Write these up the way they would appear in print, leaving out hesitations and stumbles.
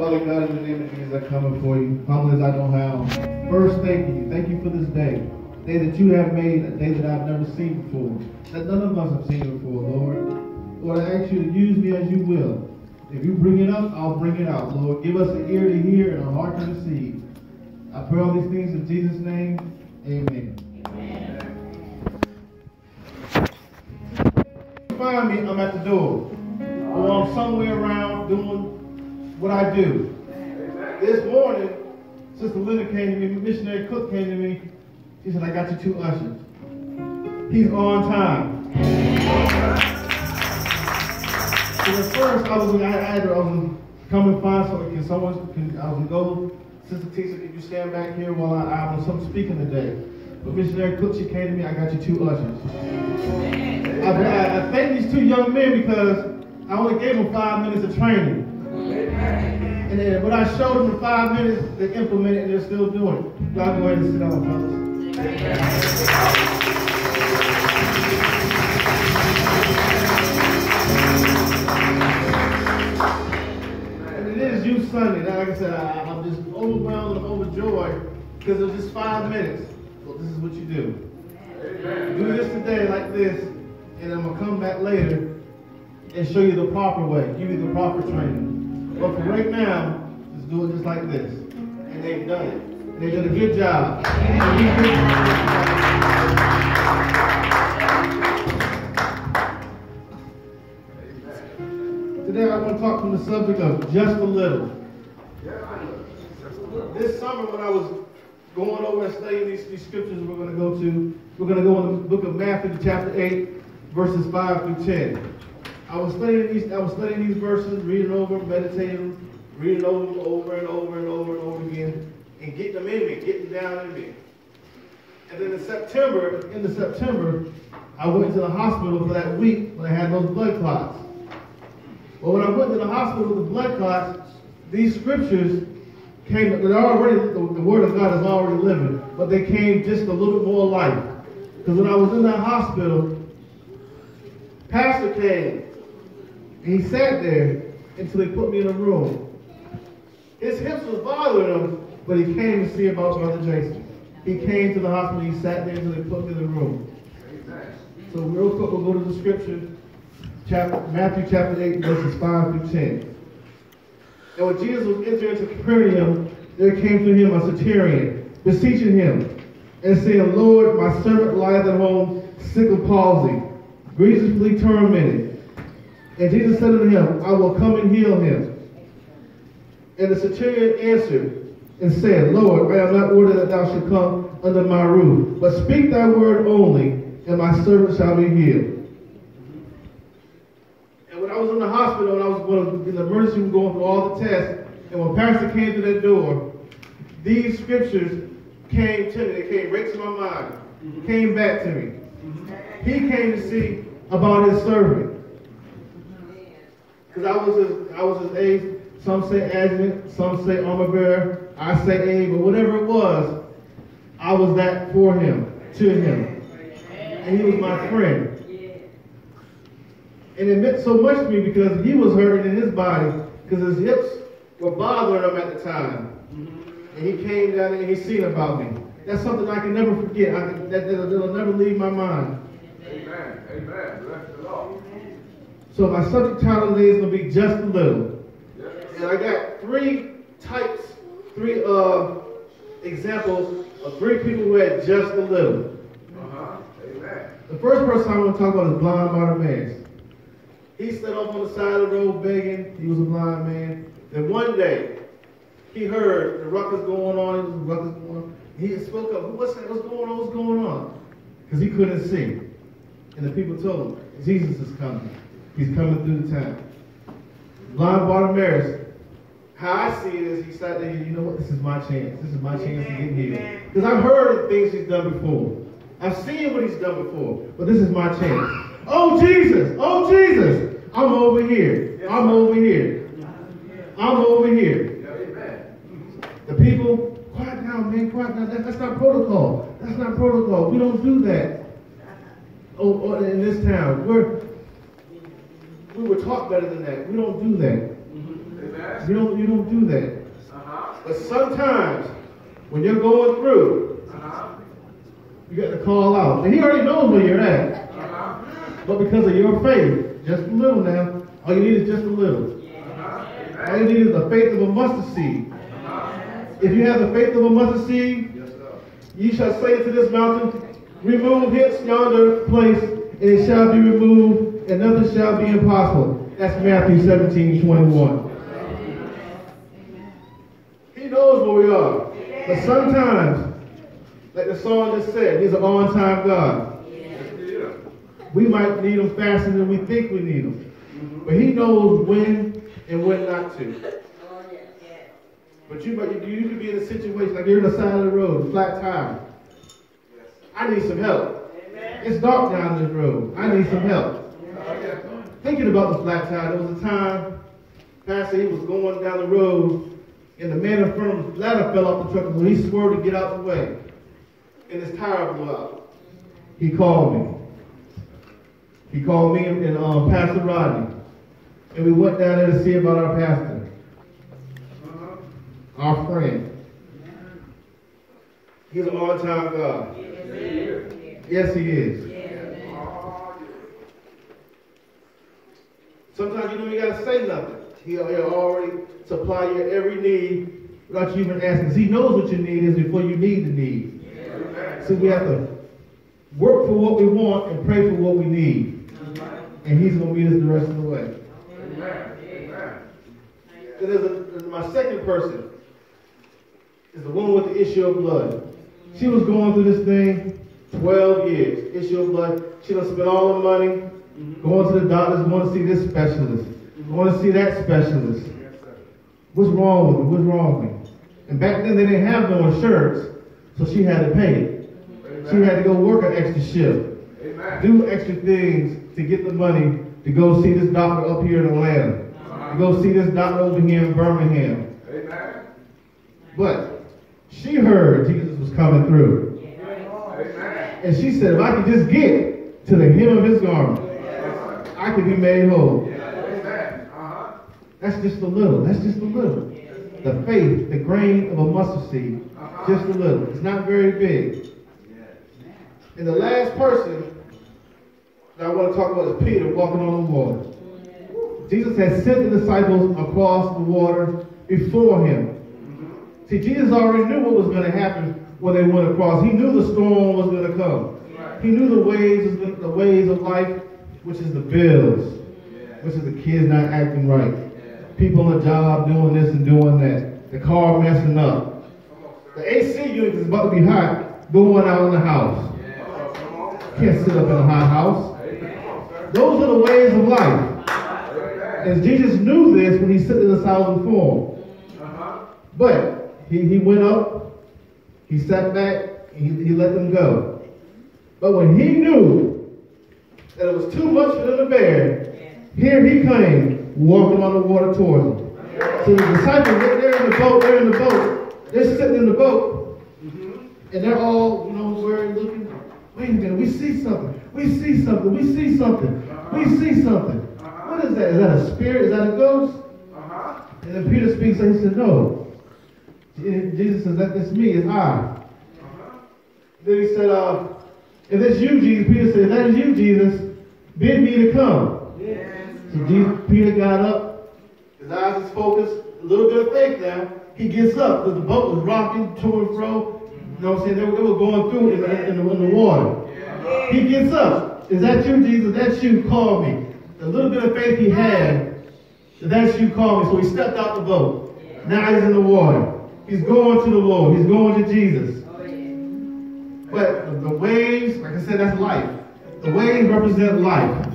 Father God, in the name of Jesus, I come before you, humble as I know how. First, thank you. Thank you for this day. A day that you have made, a day that I've never seen before, that none of us have seen before, Lord. Lord, I ask you to use me as you will. If you bring it up, I'll bring it out, Lord. Give us an ear to hear and a heart to receive. I pray all these things in Jesus' name. Amen. Find me, I'm at the door. Or I'm somewhere around doing what I do. This morning, Sister Linda came to me, Missionary Cook came to me. She said, I got you 2 ushers. He's on time. So at first, I was come and find something. I was going to go, Sister Tisa, can you stand back here while I was speaking today? But Missionary Cook, she came to me, I got you 2 ushers. I thank these 2 young men because I only gave them 5 minutes of training. And then when I showed them the 5 minutes, they implemented it and they're still doing it. Y'all go ahead and sit down, fellas. And it is Youth Sunday. Now, like I said, I'm just overwhelmed and overjoyed because it was just 5 minutes. Well, this is what you do. Do this today like this, and I'm going to come back later and show you the proper way, give you the proper training. But for right now, just do it just like this. And they've done it. And they did a good job. Today I want to talk from the subject of just a little. This summer when I was going over and studying these scriptures we're going to go in the book of Matthew chapter 8, verses 5 through 10. I was studying these verses, reading over, meditating, reading over them over and over and over and over again, and getting them in me, getting down in me. And then in September, I went to the hospital for that week when I had those blood clots. Well, when I went to the hospital with the blood clots, these scriptures came, the Word of God is already living, but they came just a little bit more life. Because when I was in that hospital, Pastor came. And he sat there until they put me in a room. His hips was bothering him, but he came to see about Brother Jason. He came to the hospital, he sat there until they put me in the room. So real quick, we'll go to the scripture, Matthew chapter 8, verses 5 through 10. And when Jesus was entering into Capernaum, there came to him a centurion, beseeching him, and saying, Lord, my servant lieth at home, sick of palsy, grievously tormented. And Jesus said unto him, I will come and heal him. And the centurion answered and said, Lord, I am not ordered that thou should come under my roof, but speak thy word only, and my servant shall be healed. And when I was in the hospital, and I was in the emergency room going through all the tests, and when Pastor came to that door, these scriptures came to me. They came right to my mind. Came back to me. He came to see about his servant. Because I was his age. Some say adjutant, some say armor bearer, I say aide, but whatever it was, I was that for him, to him. And he was my friend. And it meant so much to me because he was hurting in his body because his hips were bothering him at the time. And he came down and he seen about me. That's something I can never forget. That'll never leave my mind. Amen. Amen. Bless the Lord. So my subject title today is going to be Just a Little. And I got three examples of 3 people who had just a little. Amen. The first person I want to talk about is blind Bartimaeus. He stood up on the side of the road begging. He was a blind man. Then one day, he heard the ruckus going on. He spoke up. What's going on? Because he couldn't see. And the people told him, Jesus is coming. He's coming through the town. Blind Bartimaeus, how I see it is he sat there, you know what, this is my chance. This is my chance to get healed. Because I've heard of things he's done before. I've seen what he's done before. But this is my chance. Oh, Jesus. Oh, Jesus. I'm over here. I'm over here. I'm over here. The people, quiet down, man, quiet down. That's not protocol. That's not protocol. We don't do that. Oh, in this town, we were taught better than that. We don't do that. You don't do that. Uh-huh. But sometimes, when you're going through, Uh-huh. you got to call out. And he already knows where you're at. Uh-huh. But because of your faith, just a little now, all you need is just a little. Uh-huh. All you need is the faith of a mustard seed. If you have the faith of a mustard seed, ye shall say to this mountain, remove hence yonder place, and it shall be removed, and nothing shall be impossible. That's Matthew 17:21. He knows where we are. But sometimes, like the song just said, he's an on-time God. We might need him faster than we think we need him. But he knows when and when not to. But you could be in a situation like you're on the side of the road, flat tire. I need some help. It's dark down this road. I need some help. Thinking about the flat tire, there was a time, Pastor, he was going down the road, and the man in front of him, ladder fell off the truck, and when he swerved to get out the way, and his tire blew out. He called me. He called me and Pastor Rodney, and we went down there to see about our pastor, our friend. He's an on-time God. Yes, he is. Sometimes you got to say nothing. He'll already supply your every need without you even asking. He knows what your need is before you need the need. So we have to work for what we want and pray for what we need. And he's going to meet us the rest of the way. Then there's my second person is the woman with the issue of blood. She was going through this thing 12 years. Issue of blood. She done spent all the money, going to the doctors, going to see this specialist, going to see that specialist. What's wrong with me? What's wrong with me? And back then they didn't have no insurance, so she had to pay it. She had to go work an extra shift, do extra things to get the money to go see this doctor up here in Atlanta, to go see this doctor over here in Birmingham. But she heard Jesus was coming through. And she said, if I could just get to the hem of his garment, I could be made whole. That's just a little. That's just a little. The faith, the grain of a mustard seed, just a little. It's not very big. And the last person that I want to talk about is Peter walking on the water. Jesus had sent the disciples across the water before him. See, Jesus already knew what was going to happen when they went across. He knew the storm was going to come. He knew the ways of life, which is the bills, which is the kids not acting right, people on the job doing this and doing that, the car messing up, the AC unit is about to be hot, going out in the house. Can't sit up in a hot house. Those are the ways of life. And Jesus knew this when he sent the disciples before him. But he went up, he sat back, and he let them go. But when he knew that it was too much for them to bear, here he came, walking on the water towards them. So the disciples, they're in the boat, they're sitting in the boat, and they're all, worried, looking. Wait a minute, we see something. We see something. We see something. We see something. What is that? Is that a spirit? Is that a ghost? And then Peter speaks and he said, no. Jesus says, that's me, it's I. Then he said, if it's you, Jesus, Peter said, if that is you, Jesus, bid me to come. So Peter got up, his eyes was focused, a little bit of faith now. He gets up because the boat was rocking to and fro. You know what I'm saying? They were going through in the water. He gets up. Is that you, Jesus? That's you. Call me. The little bit of faith he had, that's you, call me. So he stepped out the boat. Now he's in the water. He's going to the Lord. He's going to Jesus. But the waves, like I said, that's life. The waves represent life.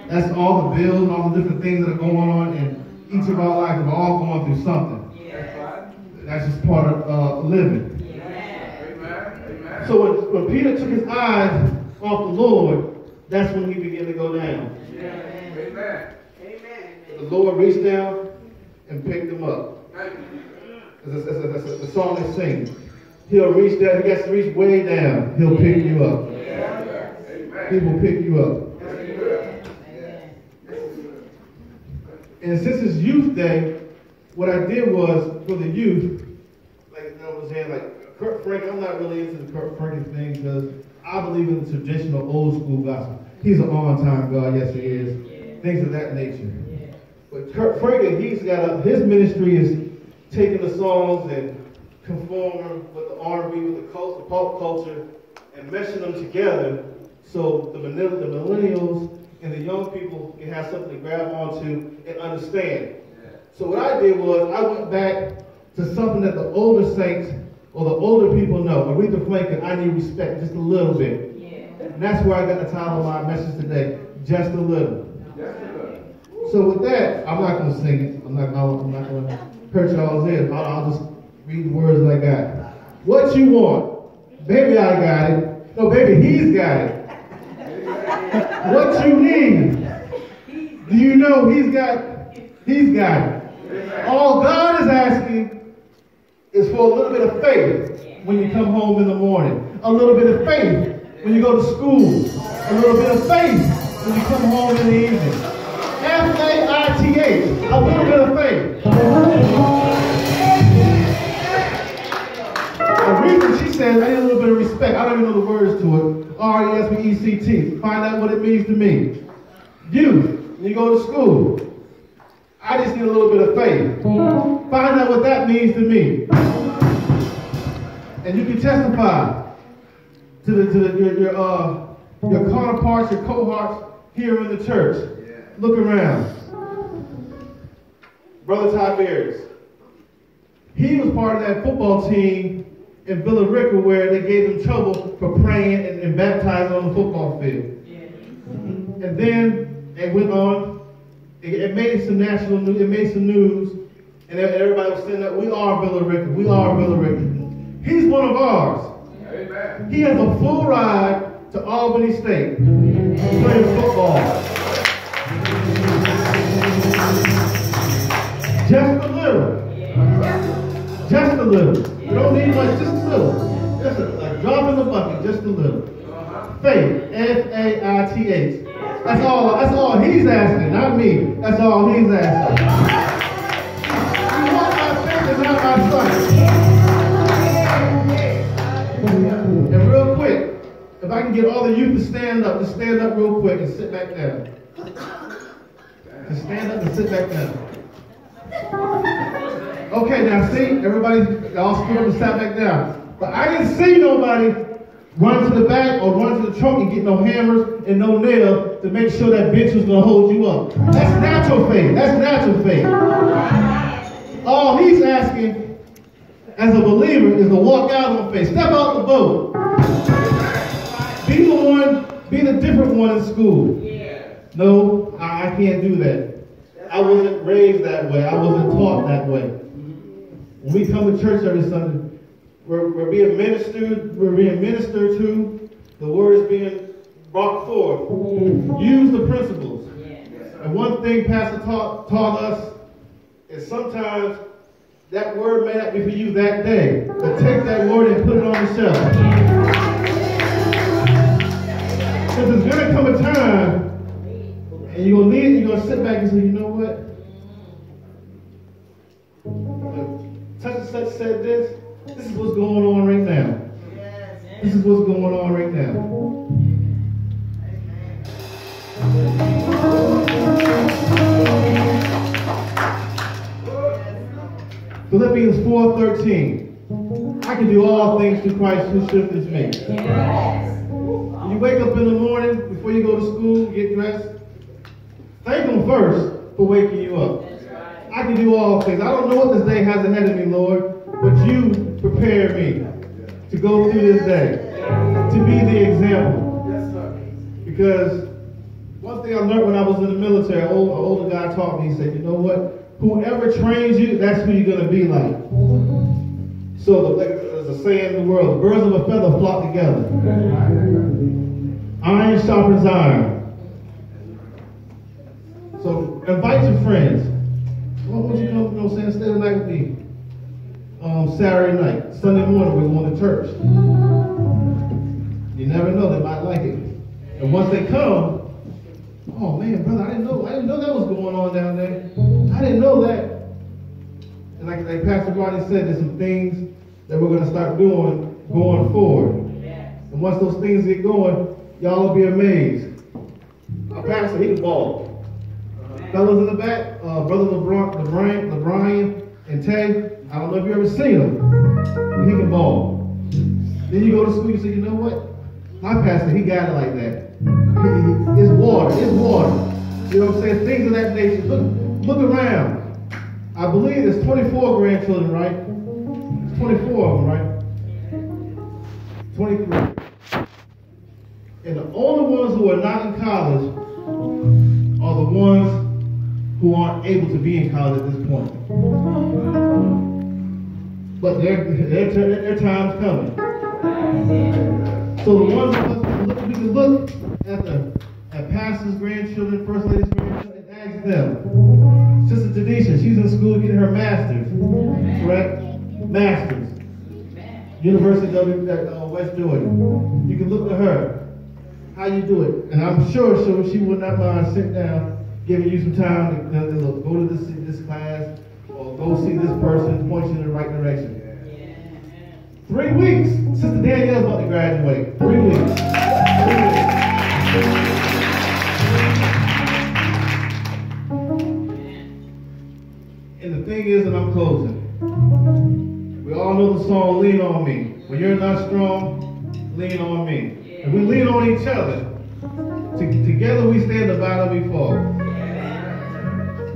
That's all the bills, all the different things that are going on in each of our lives. We're all going through something. That's just part of living. So when Peter took his eyes off the Lord, that's when he began to go down. Amen. The Lord reached down and picked him up. That's the song they sing. He'll reach down. He has to reach way down. He'll pick you up. He will pick you up. And since it's Youth Day, what I did was, for the youth, like I was saying, like Kurt Frank, I'm not really into the Kurt Franklin thing because I believe in the traditional old school gospel. He's an on-time God, yes he is. Yeah. Things of that nature. Yeah. But Kurt Franklin, his ministry is taking the songs and conforming with the R&B, with the culture, pop culture, and meshing them together so the millennials and the young people can have something to grab onto and understand. Yeah. So what I did was I went back to something that the older saints or the older people know. Aretha Franklin, I need respect just a little bit. Yeah. And that's where I got the title of my message today, Just a Little. So with that, I'm not going to sing it. I'm not going to hurt y'all's ears. I'll just read the words that I got. What you want? Baby, I got it. No, baby, he's got it. What you need? Do you know he's got it? All God is asking is for a little bit of faith when you come home in the morning. A little bit of faith when you go to school. A little bit of faith when you come home in the evening. F-A-I-T-H. A little bit of faith. The reason she says I need a little bit of respect. I don't even know the words to it. R-E-S-P-E-C-T. Find out what it means to me. You, when you go to school, I just need a little bit of faith. Find out what that means to me. And you can testify to your counterparts, your cohorts here in the church. Look around. Brother Tiberius. He was part of that football team in Villa Rica where they gave him trouble for praying and baptizing on the football field. And then it went on. It made some national news. It made some news. And everybody was saying that we are Villa Rica. We are Villa Rica. He's one of ours. Amen. He has a full ride to Albany State playing football. Just a little. Just a little. You don't need much, just a little. Just a drop in the bucket, just a little. Faith. F-A-I-T-H. That's all he's asking, not me. That's all he's asking. You want my faith and not my son. And real quick, if I can get all the youth to stand up, just stand up real quick and sit back down. Just stand up and sit back down. Okay, now see, everybody, y'all stood up and sat back down. But I didn't see nobody run to the back or run to the trunk and get no hammers and no nails to make sure that bench was going to hold you up. That's natural faith. That's natural faith. All he's asking as a believer is to walk out on faith. Step out the boat. Be the one, be the different one in school. No, I can't do that. I wasn't raised that way. I wasn't taught that way. When we come to church every Sunday, we're being ministered to. The word is being brought forth. Use the principles. And one thing Pastor taught us is sometimes that word may not be for you that day, but take that word and put it on the shelf. Because there's going to come a time, and you're going to sit back and say, you know what? Such and such said this. This is what's going on right now. This is what's going on right now. Philippians 4:13. I can do all things through Christ who strengthens me. When you wake up in the morning, before you go to school, get dressed, thank him first for waking you up. I can do all things. I don't know what this day has ahead of me, Lord, but you prepare me to go through this day, to be the example. Because one thing I learned when I was in the military, an older guy taught me, he said, you know what? Whoever trains you, that's who you're going to be like. So there's a saying in the world, the birds of a feather flock together. Iron sharpens iron. So invite your friends. Why won't you come, stay the night with me? Saturday night, Sunday morning, we're going to church. You never know, they might like it. And once they come, oh man, brother, I didn't know that was going on down there. I didn't know that. like Pastor Ronnie said, there's some things that we're going to start doing going forward. And once those things get going, y'all will be amazed. Our pastor, he can ball. Fellas in the back, Brother LeBron and Tay, I don't know if you ever seen him, but he can ball. Then you go to school, you say, you know what? My pastor, he got it like that. It's water. You know what I'm saying? Things of that nature. Look around. I believe there's 24 grandchildren, right? There's 24 of them, right? 23. And the only ones who are not in college are the ones who aren't able to be in college at this point. But their time's coming. So the ones of us we can look at pastors' grandchildren, first lady's grandchildren, and ask them. Sister Tanisha, she's in school getting her master's, correct? Master's. University of West Jordan. You can look at her. How you do it? And I'm sure she would not mind sitting down, giving you some time to look, go to this class, or go see this person, point you in the right direction. 3 weeks. Sister Danielle's about to graduate. 3 weeks. 3 weeks. And the thing is, and I'm closing, we all know the song, Lean on Me. When you're not strong, lean on me. And we lean on each other. Together we stand, divided we fall.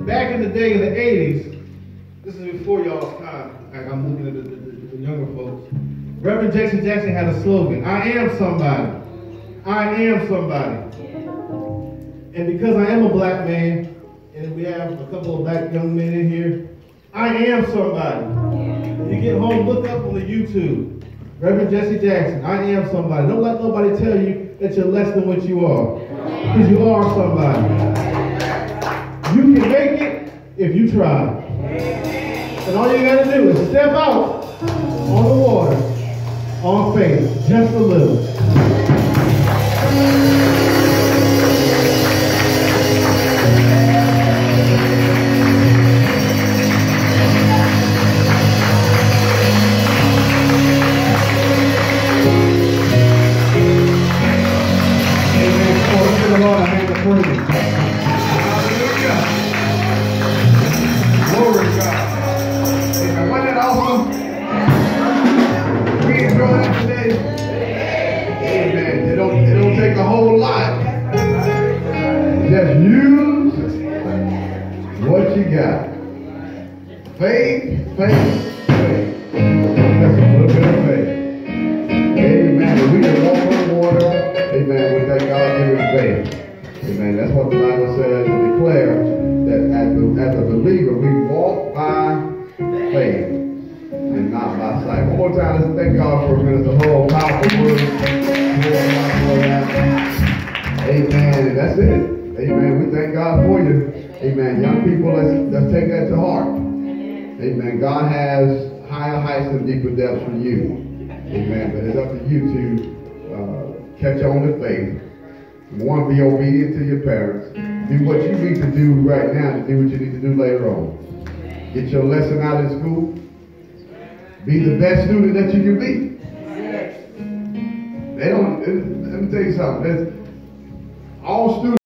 Back in the day, in the 80s, this is before y'all's time. I'm looking at the younger folks. Reverend Jackson had a slogan, I am somebody. I am somebody. And because I am a black man, and we have a couple of black young men in here, I am somebody. You get home, look up on the YouTube. Reverend Jesse Jackson, I am somebody. Don't let nobody tell you that you're less than what you are. Because you are somebody. You can make it if you try. And all you got to do is step out on the water, on faith, just a little. Amen. God has higher heights and deeper depths for you. Amen. But it's up to you to catch on to faith. One, be obedient to your parents. Do what you need to do right now to do what you need to do later on. Get your lesson out in school. Be the best student that you can be. Let me tell you something. All students